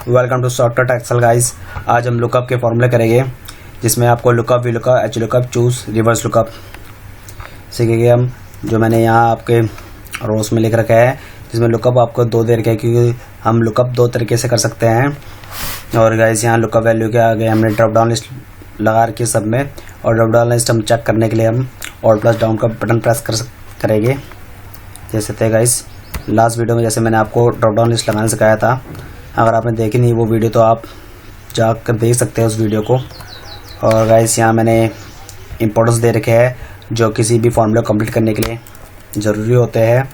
Welcome to Shortcut Excel guys. आज हम lookup के फॉर्मूले करेंगे जिसमें आपको lookup, V lookup, H lookup, choose, reverse lookup सीखेंगे हम। जो मैंने यहाँ आपके रोज में लिख रखा है, जिसमें लुकअप आपको दो दे रखा है क्योंकि हम लुकअप दो तरीके से कर सकते हैं। और गाइस यहाँ लुकअप वैल्यू के आगे हमने ड्रॉप डाउन लिस्ट लगा रखी है सब में, और ड्रॉप डाउन लिस्ट हम चेक करने के लिए हम और प्लस डाउन का बटन प्रेस करेंगे। जैसे थे गाइस लास्ट वीडियो में जैसे मैंने आपको ड्रॉप डाउन लिस्ट लगाना सिखाया था, अगर आपने देखी नहीं वो वीडियो तो आप जाकर देख सकते हैं उस वीडियो को। और गाइस यहाँ मैंने इंपॉर्टेंस दे रखे हैं जो किसी भी फॉर्मूला कंप्लीट करने के लिए ज़रूरी होते हैं,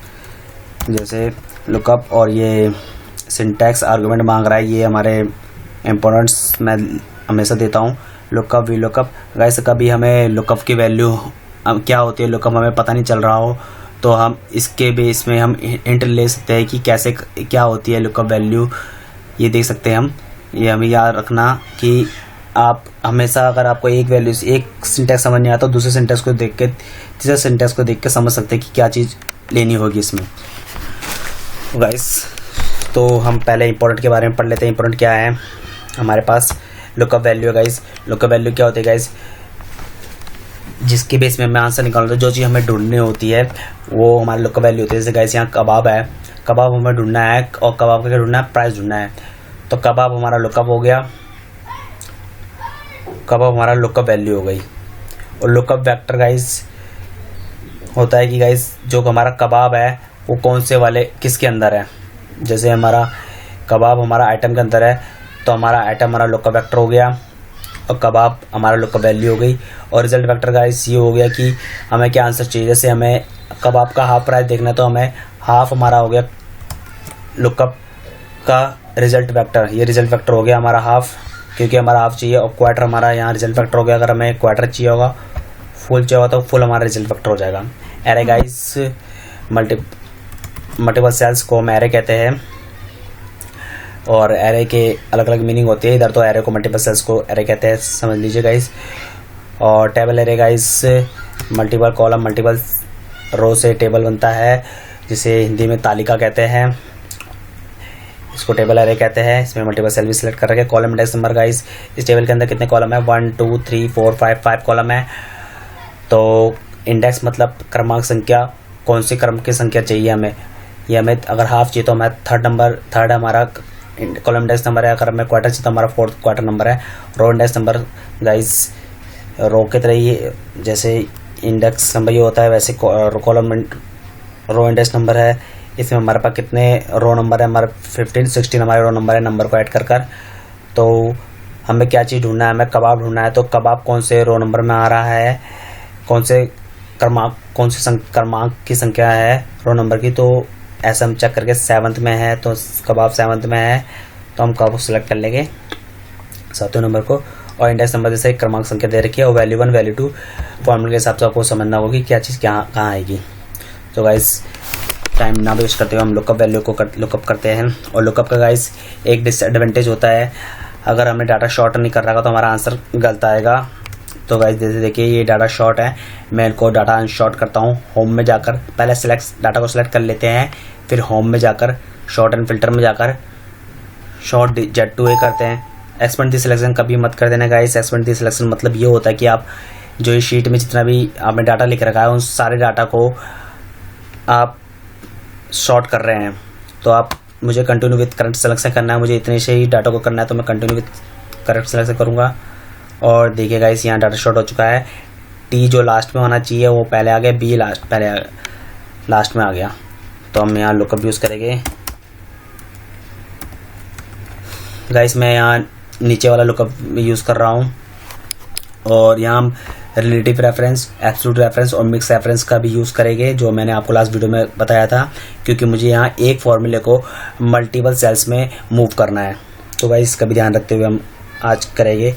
जैसे लुकअप और ये सिंटैक्स आर्गुमेंट मांग रहा है, ये हमारे इंपॉर्टेंट्स मैं हमेशा देता हूँ। लुकअप, वी लुकअप गाइस, कभी हमें लुकअप की वैल्यू क्या होती है लुकअप हमें पता नहीं चल रहा हो तो हम इसके बेस में हम हिंट ले सकते हैं कि कैसे क्या होती है लुकअप वैल्यू, ये देख सकते हैं हम। ये हमें याद रखना कि आप हमेशा अगर आपको एक वैल्यू एक सिंटैक्स समझ नहीं आता तो दूसरे सिंटैक्स को देख के तीसरे सिंटैक्स को देख के समझ सकते हैं कि क्या चीज़ लेनी होगी इसमें। गाइस तो हम पहले इंपॉर्टेंट के बारे में पढ़ लेते हैं। इंपॉर्टेंट क्या है हमारे पास, लुकअप वैल्यू है गाइस। लुकअप वैल्यू क्या होती है गाइस, जिसके बेस में मैं आंसर निकालता हूँ। जो चीज़ हमें ढूंढनी होती है वो हमारी लुकअप वैल्यू होती है। जैसे गाइस यहाँ कबाब है, कबाब हमें ढूंढना है और कबाब का क्या ढूंढना है, प्राइस ढूंढना है। तो कबाब हमारा लुकअप हो गया, कबाब हमारा लुकअप वैल्यू हो गई। और लुकअप वेक्टर गाइस होता है कि गाइस जो हमारा कबाब है वो कौन से वाले किसके अंदर है। जैसे हमारा कबाब हमारा आइटम के अंदर है तो हमारा आइटम हमारा लुकअप वेक्टर हो गया और कबाब हमारा लुकअप वैल्यू हो गई। और रिजल्ट वेक्टर गाइस ये हो गया कि हमें क्या आंसर चाहिए। जैसे हमें कबाब का हाफ प्राइस देखना है तो हमें हाफ हमारा हो गया लुकअप का रिजल्ट वेक्टर, ये रिजल्ट वेक्टर हो गया हमारा हाफ, क्योंकि हमारा हाफ चाहिए। और क्वार्टर हमारा यहाँ रिजल्ट वेक्टर हो गया। अगर हमें क्वार्टर चाहिए होगा, फुल चाहिए होगा तो फुल हमारा रिजल्ट वेक्टर हो जाएगा। एरे गाइस मल्टीपल सेल्स को हम एरे कहते हैं और एरे के अलग अलग मीनिंग होती है। इधर तो एरे को मल्टीपल सेल्स को एरे कहते हैं, समझ लीजिए गाइस। और table array guys multiple column multiple row से टेबल बनता है, जिसे हिंदी में तालिका कहते हैं, इसको टेबल एरे कहते हैं। इसमें मल्टीपल सेल भी सिलेक्ट कर रखे। कॉलम इंडेक्स नंबर गाइस, इस टेबल के अंदर कितने कॉलम है, 1 2 3 4 5 कॉलम है। तो इंडेक्स मतलब क्रमांक संख्या, कौन सी क्रम की संख्या चाहिए हमें। ये हमें अगर हाफ चाहिए तो हमें थर्ड हमारा कॉलम इंडेक्स नंबर है। अगर हमें क्वार्टर चाहिए तो हमारा फोर्थ क्वार्टर नंबर है। रो इंडेक्स नंबर गाइस रो की तरह ही जैसे इंडेक्स नंबर ये होता है वैसे कॉलम रो इंडेक्स नंबर है। इसमें हमारे पास कितने रो नंबर है, हमारे 15 16 हमारे रो नंबर है, नंबर को ऐड कर। तो हमें क्या चीज़ ढूंढना है, हमें कबाब ढूंढना है। तो कबाब कौन से रो नंबर में आ रहा है, कौन से क्रमांक की संख्या है रो नंबर की, तो ऐसा हम चेक करके 7th में है तो कबाब 7th में है तो हम कबाब सेलेक्ट कर लेंगे 7वें नंबर को। और इंडेक्स नंबर जैसे क्रमांक संख्या दे रखी है और वैल्यू 1 वैल्यू 2 फॉर्मूले के हिसाब से आपको समझना होगा कि क्या चीज़ कहाँ आएगी। तो गाइस टाइम ना वेस्ट करते हुए हम लुकअप वैल्यू को लुकअप करते हैं। और लुकअप का गाइस एक डिसएडवांटेज होता है, अगर हमने डाटा शॉर्ट नहीं कर रखा तो हमारा आंसर गलत आएगा। तो गाइस जैसे देखिए ये डाटा शॉर्ट है, मैं इनको डाटा अनशॉर्ट करता हूँ। होम में जाकर पहले डाटा को सिलेक्ट कर लेते हैं, फिर होम में जाकर शॉर्ट एंड फिल्टर में जाकर शॉर्ट Z2A करते हैं। एक्सपेंड दी सिलेक्शन कभी मत कर देना गाइस। एक्सपेंड दी सिलेक्शन मतलब ये होता है कि आप जो इस शीट में जितना भी आपने डाटा लिख रखा है उन सारे डाटा को आप शॉर्ट कर रहे हैं। तो आप मुझे कंटिन्यू विथ करंट सिलेक्शन करना है, मुझे इतने से ही डाटा को करना है तो मैं कंटिन्यू विथ करंट सिलेक्शन करूँगा। और देखिए गाइस यहाँ डाटा शॉर्ट हो चुका है। टी जो लास्ट में होना चाहिए वो पहले आ गया, बी लास्ट में आ गया। तो हम यहाँ लुकअप यूज़ करेंगे गाइस। मैं यहाँ नीचे वाला लुकअप यूज़ कर रहा हूँ और यहाँ हम रिलेटिव रेफरेंस, एब्सोल्यूट रेफरेंस और मिक्स रेफरेंस का भी यूज़ करेंगे, जो मैंने आपको लास्ट वीडियो में बताया था, क्योंकि मुझे यहाँ एक फॉर्मूले को मल्टीपल सेल्स में मूव करना है। तो गाइस इसका भी ध्यान रखते हुए हम आज करेंगे।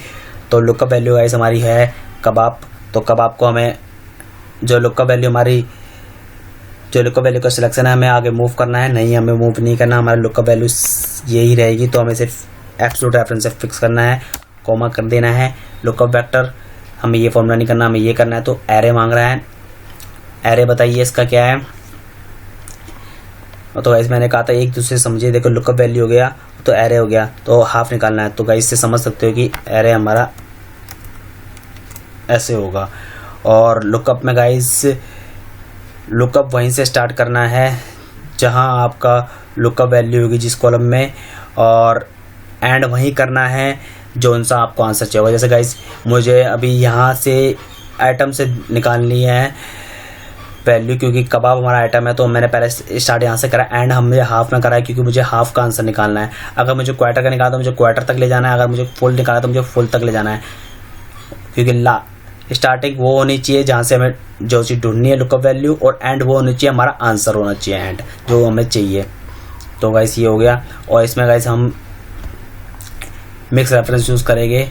तो लुकअप वैल्यू गाइस हमारी है कबाब, तो कबाब को हमें जो लुकअप वैल्यू का सिलेक्शन है हमें आगे मूव करना है, नहीं हमें मूव नहीं करना, हमारा लुकअप वैल्यू यही रहेगी। तो हमें सिर्फ एब्सोल्यूट रेफरेंस से फिक्स करना है, कॉमा कर देना है। लुकअप वेक्टर हमें ये फॉर्मूला नहीं करना, हमें ये करना है। तो एरे मांग रहा है, एरे बताइए इसका क्या है। तो गाइस मैंने कहा था एक दूसरे समझिए, देखो लुकअप वैल्यू हो गया, तो एरे हो गया, तो हाफ निकालना है। तो गाइस इससे समझ सकते हो कि एरे हमारा ऐसे होगा। और लुकअप में गाइस लुकअप वहीं से स्टार्ट करना है जहां आपका लुकअप वैल्यू होगी जिस कॉलम में, और एंड वहीं करना है जो उनसा आपको आंसर चाहिए। जैसे गाइस मुझे अभी यहाँ से आइटम से निकालनी है वैल्यू, क्योंकि कबाब हमारा आइटम है, तो मैंने पहले स्टार्ट यहाँ से करा, एंड हमने हाफ में करा है क्योंकि मुझे हाफ का आंसर निकालना है। अगर मुझे क्वार्टर का निकाला तो मुझे क्वार्टर तक ले जाना है, अगर मुझे फुल निकाला तो मुझे फुल तक ले जाना है, क्योंकि स्टार्टिंग वो होनी चाहिए जहाँ से हमें जो चीज़ ढूंढनी है लुकअप वैल्यू, और एंड वो होनी चाहिए हमारा आंसर होना चाहिए एंड जो हमें चाहिए। तो गाइस ये हो गया। और इसमें गाइस हम मिक्स रेफरेंस यूज़ करेंगे,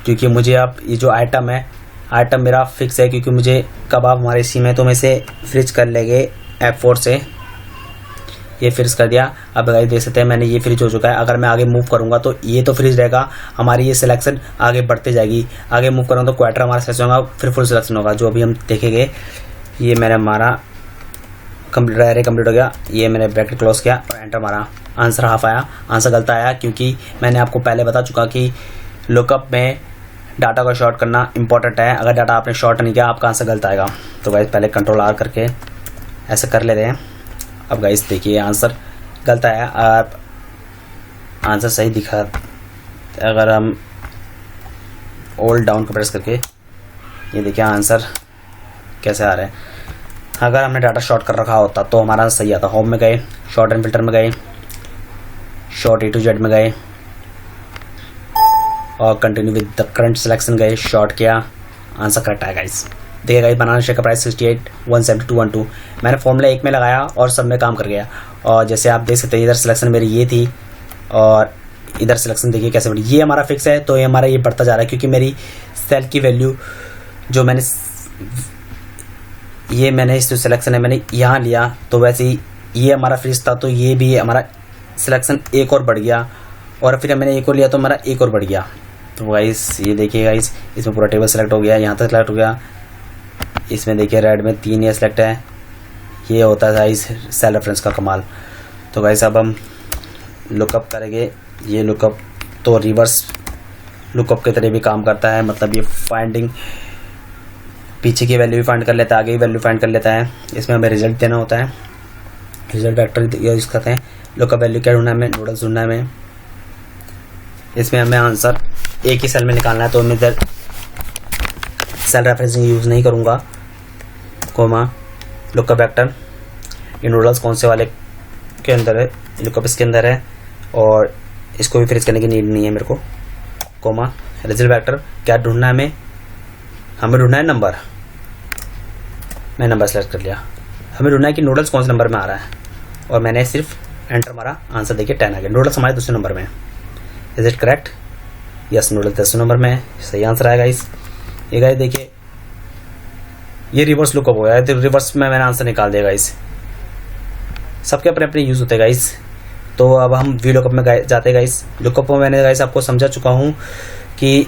क्योंकि मुझे अब ये जो आइटम है, आइटम मेरा फिक्स है क्योंकि मुझे कबाब हमारे इसी में, तो मैं इसे फ्रिज कर लेंगे F4 से। ये फ्रिज कर दिया। अब गाइस देख सकते हैं मैंने ये फ्रिज हो चुका है। अगर मैं आगे मूव करूंगा तो ये तो फ्रिज रहेगा, हमारी ये सिलेक्शन आगे बढ़ते जाएगी। आगे मूव करूँगा तो क्वार्टर हमारा सिलेक्शन होगा, फिर फुल सिलेक्शन होगा, जो अभी हम देखेंगे। ये मैंने हमारा कंप्लीट एरे कंप्लीट हो गया। ये मैंने ब्रैकेट क्लोज किया और एंटर मारा। आंसर हाफ आया। आंसर गलत आया क्योंकि मैंने आपको पहले बता चुका कि लुकअप में डाटा को शॉर्ट करना इंपॉर्टेंट है। अगर डाटा आपने शॉर्ट नहीं किया आपका आंसर गलत आएगा। तो गाइस पहले कंट्रोल R करके ऐसे कर लेते हैं। अब गाइस देखिए आंसर गलत आया, आप आंसर सही दिखा। अगर हम होल्ड डाउन को प्रेस करके ये देखिए आंसर कैसे आ रहा है। अगर हमने डाटा शॉर्ट कर रखा होता तो हमारा सही आता। होम में गए, शॉर्ट एंड फिल्टर में गए, शॉर्ट A to Z में गए और continue with the current selection गए, शॉर्ट किया, आंसर करेक्ट आया गाइस। देखिए गाइस बनाना शेक का प्राइस 68 172 12 मैंने फॉर्मूला 1 में लगाया और सब में काम कर गया। और जैसे आप देख सकते हैं इधर सिलेक्शन मेरी ये थी और इधर सिलेक्शन देखिए कैसे बढ़ी। ये हमारा फिक्स है तो ये हमारा ये बढ़ता जा रहा है क्योंकि मेरी सेल की वैल्यू जो मैंने इस जो सिलेक्शन है मैंने यहाँ लिया, तो वैसे ही ये हमारा फ्रीज था तो ये भी हमारा सिलेक्शन एक और बढ़ गया, और फिर मैंने एक और लिया तो हमारा एक और बढ़ गया। तो गाइस ये देखिए गाइस इसमें पूरा टेबल सेलेक्ट हो गया, यहाँ तक सेलेक्ट हो गया। इसमें देखिए रेड में 3 ये सेलेक्ट है। ये होता है गाइस सेल रेफरेंस का कमाल। तो गाइस अब हम लुकअप करेंगे। ये लुकअप तो रिवर्स लुकअप की तरह भी काम करता है, मतलब ये फाइंडिंग पीछे की वैल्यू भी फाइंड कर लेता है, आगे की वैल्यू फाइंड कर लेता है। इसमें हमें रिजल्ट देना होता है, रिजल्ट वेक्टर यूज करते हैं। लुकअप वैल्यू क्या ढूंढना है हमें, नूडल्स ढूंढना है हमें। इसमें हमें आंसर एक ही सेल में निकालना है, तो मैं इधर सेल रेफरेंसिंग यूज़ नहीं करूँगा, कोमा लुकअप वेक्टर। ये नूडल्स कौन से वाले के अंदर है, लुकअप इसके अंदर है और इसको भी फ्रीज करने की नीड नहीं है मेरे को, कोमा रिजल्ट वेक्टर। क्या ढूंढना है हमें ढूंढना है नंबर। मैं नंबर सेलेक्ट कर लिया। हमें ढूंढना है कि नूडल्स कौन से नंबर में आ रहा है, और मैंने सिर्फ एंटर मारा, आंसर देखिए 10 आ गया। नूडल्स हमारे दूसरे नंबर में है। Is it correct? Yes, noodles 10 number में है, सही आंसर आएगा। ये गाइस देखिए ये रिवर्स लुकअप हो गया है, तो रिवर्स में मैंने आंसर निकाल दिया गाइस। सबके अपने अपने यूज़ होते हैं गाइस। तो अब हम वी लुकअप में जाते हैं गाइस। लुकअप में मैंने गाइस आपको समझा चुका हूँ कि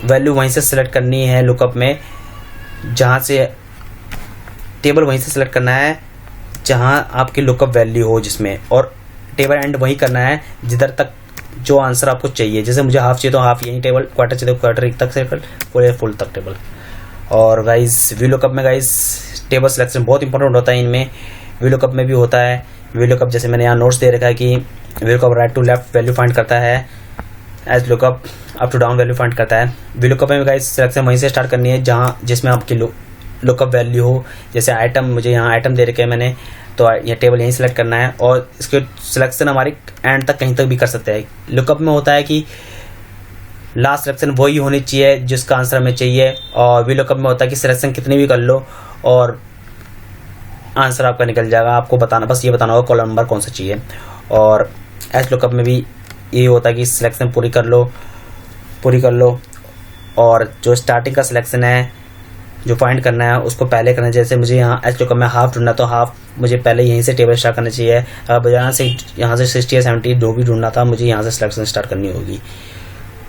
वैल्यू वहीं से सिलेक्ट करनी है लुकअप में, जहाँ से टेबल वहीं से सिलेक्ट करना है जहाँ आपकी लुकअप वैल्यू हो जिसमें, और टेबल एंड वहीं करना है जिधर तक जो आंसर आपको चाहिए। जैसे मुझे हाफ चाहिए तो हाफ यहीं टेबल, क्वार्टर चाहिए तो क्वार्टर तक टेबल, पूरे फुल तक टेबल। और गाइस वी लुकअप में गाइस टेबल सिलेक्शन बहुत इंपॉर्टेंट होता है। इनमें वी लुकअप में भी होता है। वी लुकअप जैसे मैंने यहाँ नोट्स दे रखा है कि V lookup right to left value find करता है, H lookup up to down value find करता है। वी लुकअप में गाइस सिलेक्शन वहीं से स्टार्ट करनी है जहाँ जिसमें आपकी लुकअप वैल्यू हो। जैसे आइटम, मुझे यहाँ आइटम दे रखे है मैंने, तो यह टेबल यहीं सेलेक्ट करना है, और इसके सिलेक्शन हमारी एंड तक कहीं तक भी कर सकते हैं। लुकअप में होता है कि लास्ट सिलेक्शन वही होनी चाहिए जिसका आंसर हमें चाहिए, और वी लुकअप में होता है कि सिलेक्शन कितनी भी कर लो और आंसर आपका निकल जाएगा। आपको बताना, बस ये बताना होगा कॉलम नंबर कौन सा चाहिए। और एस लुकअप में भी ये होता है कि सिलेक्शन पूरी कर लो, और जो स्टार्टिंग का सिलेक्शन है जो फाइंड करना है उसको पहले करना है। जैसे मुझे यहाँ एच लुकअप में हाफ ढूंढना, तो हाफ मुझे पहले यहीं से टेबल स्टार्ट करना चाहिए। अब यहाँ से 60 या 70 जो भी ढूंढना था मुझे यहाँ से सिलेक्शन स्टार्ट करनी होगी।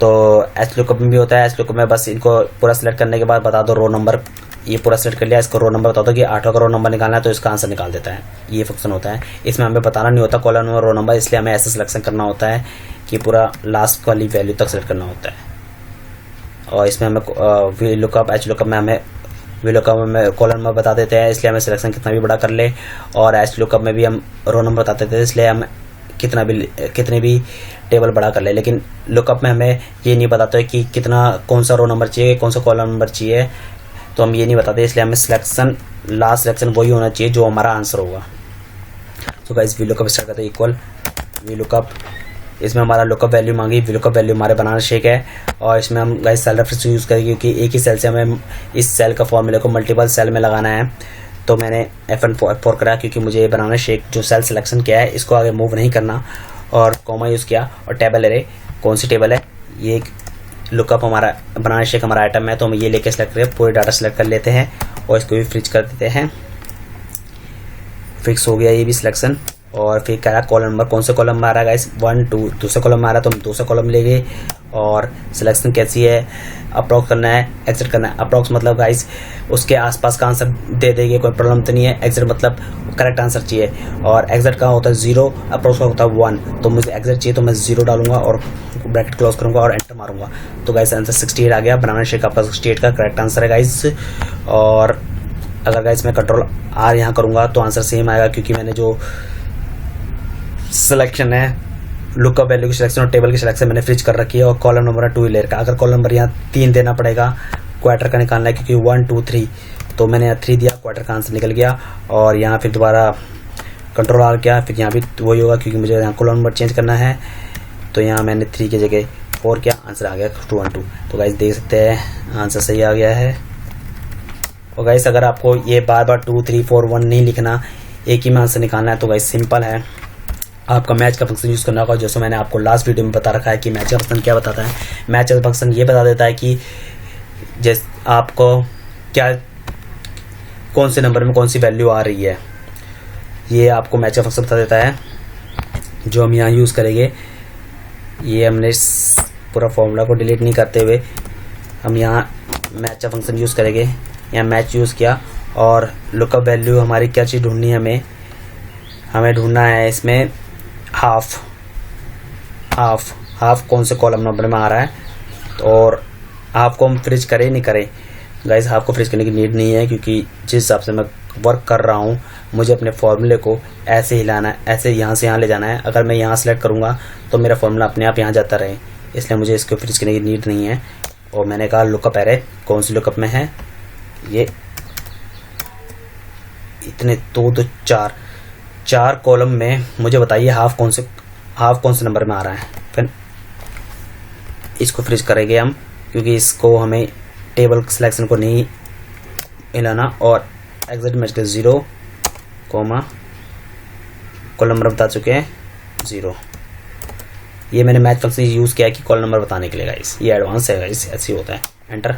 तो एच लुकअप में भी होता है। एच लुकअप में बस इनको पूरा सिलेक्ट करने के बाद बता दो रो नंबर ये पूरा सेलेक्ट कर लिया, इसको रो नंबर बताता है कि 8वां का रो नंबर निकालना है तो इसका आंसर निकाल देता है। ये फंक्शन होता है, इसमें हमें बताना नहीं होता कॉलम नंबर रो नंबर, इसलिए हमें ऐसे सिलेक्शन करना होता है कि पूरा लास्ट वाली वैल्यू तक सेलेक्ट करना होता है। और इसमें हमें वी लुकअप एच लुकअप में हमें वी लुकअप में कॉलम नंबर बता देते हैं, इसलिए हमें सिलेक्शन कितना भी बड़ा कर ले, और एच लुकअप में भी हम रो नंबर बता देते हैं, इसलिए हम कितने भी टेबल बड़ा कर ले। लेकिन लुकअप में हमें ये नहीं बताते कि कितना कौन सा रो नंबर चाहिए, कौन सा कॉलम नंबर चाहिए, तो हम ये नहीं बताते, इसलिए हमें सिलेक्शन लास्ट सिलेक्शन वही होना चाहिए जो हमारा आंसर होगा। तो गाइस वी लुकअप स्टार्ट करते हैं, इक्वल वी लुकअप, इसमें हमारा लुकअप वैल्यू मांगी, वी लुकअप वैल्यू हमारे बनाना शेक है, और इसमें हम गाइस सेल रेफरेंस यूज़ करेंगे क्योंकि एक ही सेल से हमें इस सेल का फॉर्मूले को मल्टीपल सेल में लगाना है। तो मैंने F4 करा क्योंकि मुझे ये बनाना शेक जो सेल सिलेक्शन किया है इसको आगे मूव नहीं करना, और कॉमा यूज़ किया, और टेबल एरे कौन सी टेबल है, ये लुकअप हमारा बनाना शेक हमारा आइटम है, तो हम ये लेके सेलेक्ट करके पूरे डाटा सेलेक्ट कर लेते हैं और इसको भी फ्रिज कर देते हैं। फिक्स हो गया ये भी सिलेक्शन। और फिर कह रहा कॉलम नंबर, कौन सा कॉलम में आ रहा है गाइस 1 2, दूसरा कॉलम में आ रहा है तो हम दूसरा कॉलम लेंगे, और सिलेक्शन कैसी है, अप्रॉक्स करना है, एग्जिट करना है। अप्रॉक्स मतलब गाइस उसके आसपास का आंसर दे देंगे, कोई प्रॉब्लम तो नहीं है। एग्जिट मतलब करेक्ट आंसर चाहिए, और एग्जिट का होता है 0, अप्रॉक्स का होता है 1, तो मुझे एग्जिट चाहिए तो मैं 0 डालूंगा और ब्रैकेट क्लोज करूंगा और एंटर मारूंगा। तो गाइस आंसर 68 आ गया, बनाना शेक आपका 68 का करेक्ट आंसर है गाइस। और अगर गाइस मैं कंट्रोल R यहाँ करूंगा तो आंसर सेम आएगा, क्योंकि मैंने जो सिलेक्शन है लुकअप वैल्यू की सिलेक्शन और टेबल की सिलेक्शन मैंने फ्रिज कर रखी है, और कॉलम नंबर है 2 लेयर का। अगर कॉलम नंबर यहाँ 3 देना पड़ेगा, क्वार्टर का निकालना है क्योंकि 1 2 3, तो मैंने यहाँ 3 दिया, क्वार्टर का आंसर निकल गया। और यहाँ फिर दोबारा कंट्रोल R किया, फिर यहाँ भी वही होगा क्योंकि मुझे यहाँ कॉलम नंबर चेंज करना है, तो यहाँ मैंने 3 की जगह 4 किया, आंसर आ गया 2 1 2। तो गाइस देख सकते हैं आंसर सही आ गया है। और गाइस अगर आपको ये बार बार 2 3 4 1 नहीं लिखना, एक ही में आंसर निकालना है, तो गाइस सिंपल है, आपका मैच का फंक्शन यूज़ करना होगा। जैसे मैंने आपको लास्ट वीडियो में बता रखा है कि मैच का फंक्शन क्या बताता है। मैच का फंक्शन ये बता देता है कि जैसे आपको क्या कौन से नंबर में कौन सी वैल्यू आ रही है, ये आपको मैच का फंक्शन बता देता है, जो हम यहाँ यूज़ करेंगे। ये हमने पूरा फॉर्मूला को डिलीट नहीं करते हुए हम यहाँ मैच का फंक्शन यूज़ करेंगे। यहाँ मैच यूज़ किया, और लुकअप वैल्यू हमारी क्या चीज़ ढूंढनी है, हमें ढूंढना है इसमें हाफ कौन से कॉलम नंबर में आ रहा है, और हाफ को हम फ्रिज करें नहीं करें। गाइस हाफ को फ्रिज करने की नीड नहीं है, क्योंकि जिस हिसाब से मैं वर्क कर रहा हूँ मुझे अपने फॉर्मूले को ऐसे हिलाना है, ऐसे यहाँ से यहाँ ले जाना है। अगर मैं यहाँ सेलेक्ट करूँगा तो मेरा फॉर्मूला अपने आप यहाँ जाता रहे, इसलिए मुझे इसको फ्रिज करने की नीड नहीं है। और मैंने कहा लुकअप एरे कौन सी लुकअप में है, ये इतने तो 4 कॉलम में मुझे बताइए हाफ कौन से नंबर में आ रहा है। फिर इसको फ्रिज करेंगे हम, क्योंकि इसको हमें टेबल सिलेक्शन को नहीं हिलाना। और एग्जिट मैच के 0, कॉलम नंबर बता चुके हैं 0। ये मैंने मैच फंक्शन यूज़ किया है कि कॉलम नंबर बताने के लिए गाइस, ये एडवांस है गाइस, ऐसे ही होता है। Enter,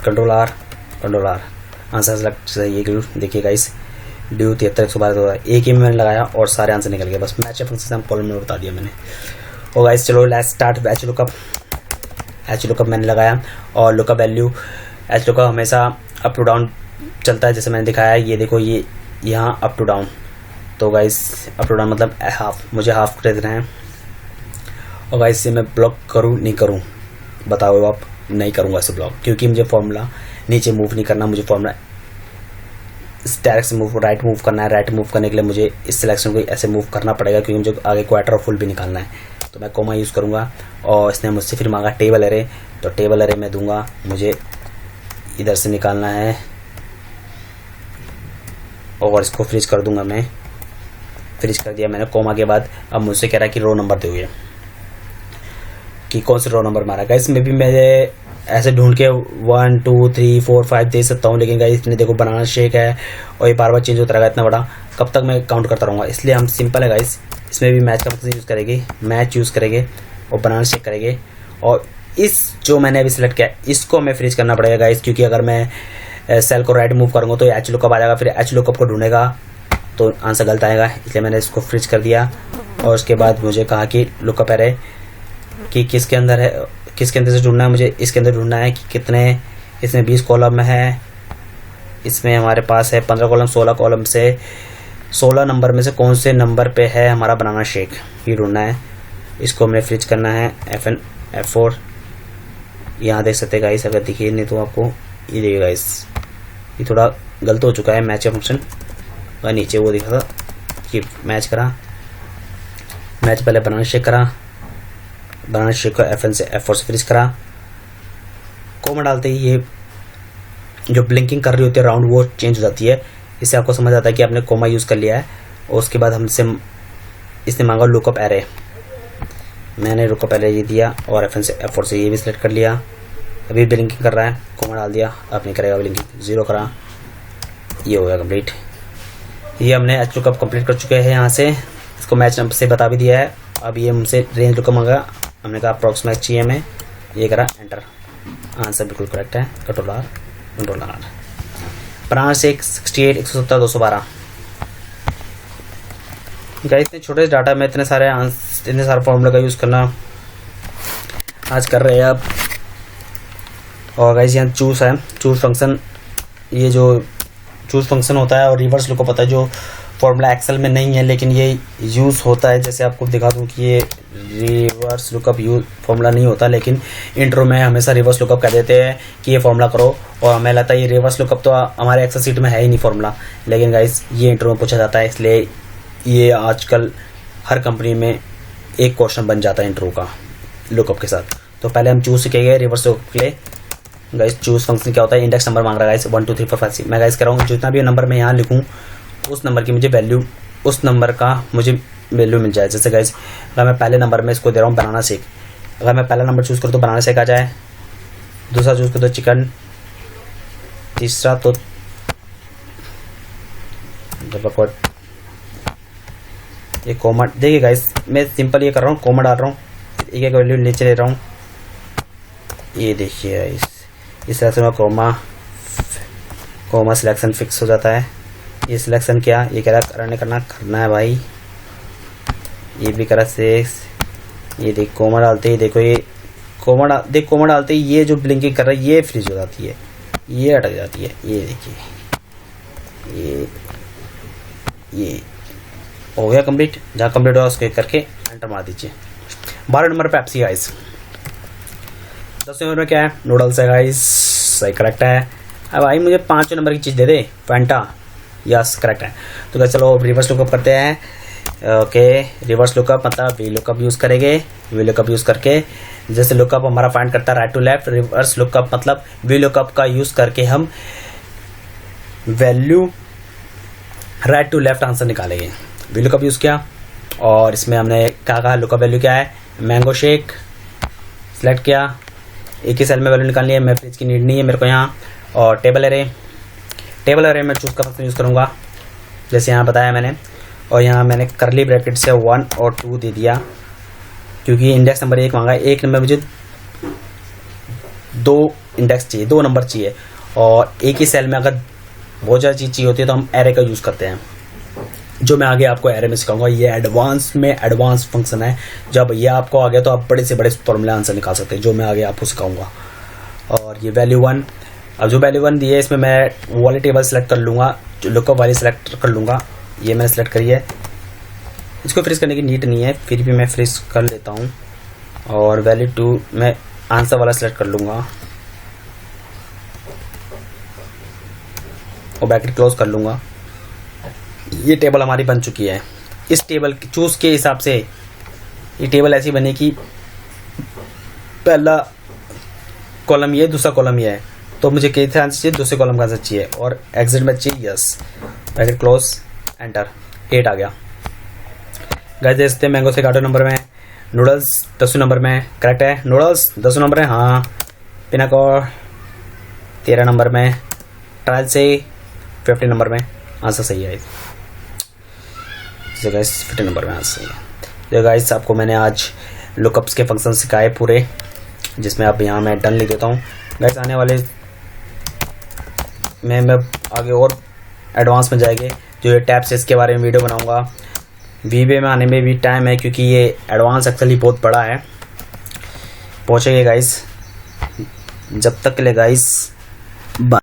control R answer select सही है। देखिए गाइस ड्यू 73 112 एक ही में मैंने लगाया और सारे आंसर निकल गए, बस मैच फंक्शन से हम कॉलम नंबर बता दिया मैंने। और गाइस चलो लेट्स स्टार्ट एच लुकअप मैंने लगाया, और लुकअप वैल्यू एच लुकअप हमेशा अप टू डाउन चलता है, जैसे मैंने दिखाया। ये देखो ये यहाँ अप टू डाउन, तो गाइस अप टू डाउन मतलब हाफ, मुझे हाफ दे देना है। और गाइस इसे मैं ब्लॉक करूँ नहीं करूँ बताओ आप। नहीं करूँगा इसे ब्लॉक, क्योंकि मुझे फॉर्मूला नीचे मूव नहीं करना, मुझे फॉर्मूला इस डायरेक्ट से राइट मूव करना है। राइट मूव करने के लिए मुझे इस सिलेक्शन को ऐसे मूव करना पड़ेगा, क्योंकि मुझे आगे क्वार्टर और फुल भी निकालना है। तो मैं कोमा यूज़ करूँगा, और इसने मुझसे फिर मांगा टेबल एरे, तो टेबल एरे मैं दूंगा, मुझे इधर से निकालना है, और इसको फ्रिज कर दूंगा मैं। फ्रिज कर दिया मैंने कोमा के बाद। अब मुझसे कह रहा है कि रो नंबर दोगे, कि कौन से रो नंबर मारा। गाइस इसमें भी मैं ऐसे ढूंढ के 1 2 3 4 5 दे सकता हूँ, लेकिन गाइस इसमें देखो बनाना शेक है और ये बार बार चेंज होता रहेगा, इतना बड़ा कब तक मैं काउंट करता रहूँगा। इसलिए हम सिंपल है गाइस, इसमें भी मैच का फंक्शन यूज़ करेंगे, मैच यूज़ करेंगे और बनाना शेक करेंगे। और इस जो मैंने अभी सिलेक्ट किया इसको हमें फ्रीज करना पड़ेगा गाइस, क्योंकि अगर मैं सेल को राइट मूव करूँगा तो एच लुकअप आ जाएगा, फिर एच लुकअप को ढूंढेगा तो आंसर गलत आएगा। इसलिए मैंने इसको फ्रीज कर दिया, और उसके बाद मुझे कहा कि लुकअप एरे कि किसके अंदर है, किसके अंदर से ढूंढना है, मुझे इसके अंदर ढूंढना है कि कितने इसमें 20 कॉलम है, इसमें हमारे पास है 15 कॉलम। 16 कॉलम से 16 नंबर में से कौन से नंबर पे है हमारा बनाना शेक, ये ढूंढना है। इसको हमने फ्रिज करना है F4। यहाँ देख सकते हैं गाइस, अगर दिखे नहीं तो आपको ये देखिए गाइस, ये थोड़ा गलत हो चुका है मैच का फंक्शन, और नीचे वो दिखा था कि मैच करा, मैच पहले बनाना शेक करा, बनाना शेक को F1 से F4 से फ्रिज करा। कोमा डालते ही ये जो ब्लिंकिंग कर रही होती है राउंड वो चेंज हो जाती है। इससे आपको समझ आता है कि आपने कोमा यूज़ कर लिया है। और उसके बाद हमसे इसने मांगा लुकअप एरे, मैंने लुकअप एरे ये दिया और F1 से F4 से ये भी सिलेक्ट कर लिया। अभी ब्लिंकिंग कर रहा है, कोमा डाल दिया, अब नहीं करेगा ब्लिंकिंग, 0 करा, ये हो गया कंप्लीट। ये हमने एच लुकअप कंप्लीट कर चुके हैं। यहाँ से इसको मैच नंबर से बता भी दिया है। अब ये हमसे रेंज लुकअप मांगा, हमने कहा अप्रॉक्सीमेट चाहिए हमें, ये करा एंटर, आंसर बिल्कुल करेक्ट है, control R. Banana shake 68 170 212। Guys इतने छोटे डाटा में इतने सारे फॉर्मूले का यूज़ करना आज कर रहे हैं अब। और गाइस यहाँ चूज़ है, चूज़ फंक्शन, ये जो चूज़ फंक्शन होता है और रिवर्स लुकअप होता है, जो फॉर्मूला एक्सेल में नहीं है लेकिन ये यूज़ होता है। जैसे आपको दिखा दूँ कि ये रिवर्स लुकअप यूज फॉर्मूला नहीं होता, लेकिन इंट्रो में हमेशा रिवर्स लुकअप कह देते हैं कि ये फॉर्मूला करो, और हमें लगता है ये रिवर्स लुकअप तो हमारे एक्सेल सीट में है ही नहीं फॉर्मूला, लेकिन गाइस ये इंट्रो में पूछा जाता है, इसलिए ये आजकल हर कंपनी में एक क्वेश्चन बन जाता है इंट्रो का लुकअप के साथ। तो पहले हम चूज़ सीखेंगे रिवर्स लुकअप के लिए। गाइस चूज़ फंक्शन क्या होता है, इंडेक्स नंबर मांग रहा है गाइस 1 2 3 4 5 6। मैं गाइस कह रहा हूँ जितना भी नंबर मैं यहाँ लिखूँ उस नंबर की मुझे वैल्यू, उस नंबर का मुझे वैल्यू मिल जाए। जैसे गाइस अगर मैं पहले नंबर में इसको दे रहा हूँ बनाना शेक, अगर मैं पहला नंबर चूज़ करूँ तो बनाना शेक आ जाए, दूसरा चूज़ करूँ तो चिकन, तीसरा तो ये कोमा। देखिए गाइस मैं सिंपल ये कर रहा हूँ, कोमा डाल रहा हूँ, एक एक वैल्यू नीचे ले रहा हूँ। ये देखिए गाइस इस सिलेक्शन में कोमा सिलेक्शन फिक्स हो जाता है। ये सिलेक्शन क्या, ये कह रहा है करना है भाई, ये भी करा से। ये देख कोमा डालते ही देखो, ये कोमा डालते ही ये जो ब्लिंकिंग कर रहा है ये फ्रीज हो जाती है, ये अटक जाती है। ये देखिए ये हो गया कंप्लीट। जहाँ कंप्लीट हुआ उसके करके एंटर मार दीजिए। 12 नंबर पे पेप्सी गाइस। 10वें नंबर में क्या है, नूडल्स है गाइस, सही करेक्ट है। अब भाई मुझे 5वें नंबर की चीज़ दे दे, फैंटा, यस करेक्ट है। तो क्या चलो रिवर्स लुकअप करते हैं। ओके रिवर्स लुकअप मतलब वी लुकअप यूज़ करेंगे। वी लुकअप यूज़ करके जैसे लुकअप हमारा फाइंड करता है right to left, reverse lookup मतलब वी लुकअप का यूज़ करके हम value right to left answer निकालेंगे। वी लुकअप यूज़ किया और इसमें हमने क्या कहा, लुकअप वैल्यू क्या है, मैंगो शेक सेलेक्ट किया, एक ही सेल में वैल्यू निकालनी है, मैं फ्रिज की नीड नहीं है मेरे को यहाँ। और टेबल एरे में चूज़ का फंक्शन यूज़ करूँगा जैसे यहाँ बताया मैंने। और यहाँ मैंने करली ब्रैकेट से 1 और 2 दे दिया क्योंकि इंडेक्स नंबर 1 मांगा है। एक नंबर मुझे 2 इंडेक्स चाहिए, 2 नंबर चाहिए, और एक ही सेल में अगर बहुत ज़्यादा चीज़ चाहिए होती है तो हम एरे का यूज़ करते हैं, जो मैं आगे आपको एरे में सिखाऊंगा। ये एडवांस फंक्शन है, जब ये आपको आ गया तो आप बड़े से बड़े फॉर्मूला आंसर निकाल सकते हैं, जो मैं आगे आपको सिखाऊंगा। और ये वैल्यू 1, अब जो वैल्यू 1 दी है इसमें मैं वो वाली टेबल सेलेक्ट कर लूँगा, जो लुकअप वाली सेलेक्ट कर लूँगा। ये मैंने सेलेक्ट करी है, इसको फ्रीज करने की नीड नहीं है, फिर भी मैं फ्रीज कर लेता हूँ। और वैल्यू 2 मैं आंसर वाला सेलेक्ट कर लूँगा और ब्रैकेट क्लोज कर लूँगा। ये टेबल हमारी बन चुकी है। इस टेबल चूज़ के हिसाब से ये टेबल ऐसी बनी कि पहला कॉलम ये, दूसरा कॉलम ये है, तो मुझे कैसे आंसर चाहिए, दूसरे कॉलम का आंसर चाहिए और एग्जिट में चाहिए यस, ब्रैकेट क्लोज एंटर। 8 आ गया। गाइस देखते हैं मैंगो से 8 नंबर में, नूडल्स 10 नंबर में, करेक्ट है। नूडल्स 10 नंबर है, हाँ। पिनाकोर 13 नंबर में, ट्रायल से 50 नंबर में, आंसर सही है। गाइस 50 नंबर में आंसर सही है। तो गाइस आपको मैंने आज लुकअप्स के फंक्शन सिखाए पूरे, जिसमें अब यहाँ मैं डन लिख देता हूँ। गाइस आने वाले में मैं आगे और एडवांस में जाएंगे, जो ये टैब से इसके बारे में वीडियो बनाऊंगा। वीबे में आने में भी टाइम है क्योंकि ये एडवांस एक्चुअली बहुत बड़ा है, पहुँचेंगे गाइस। जब तक के लिए गाइस बाय।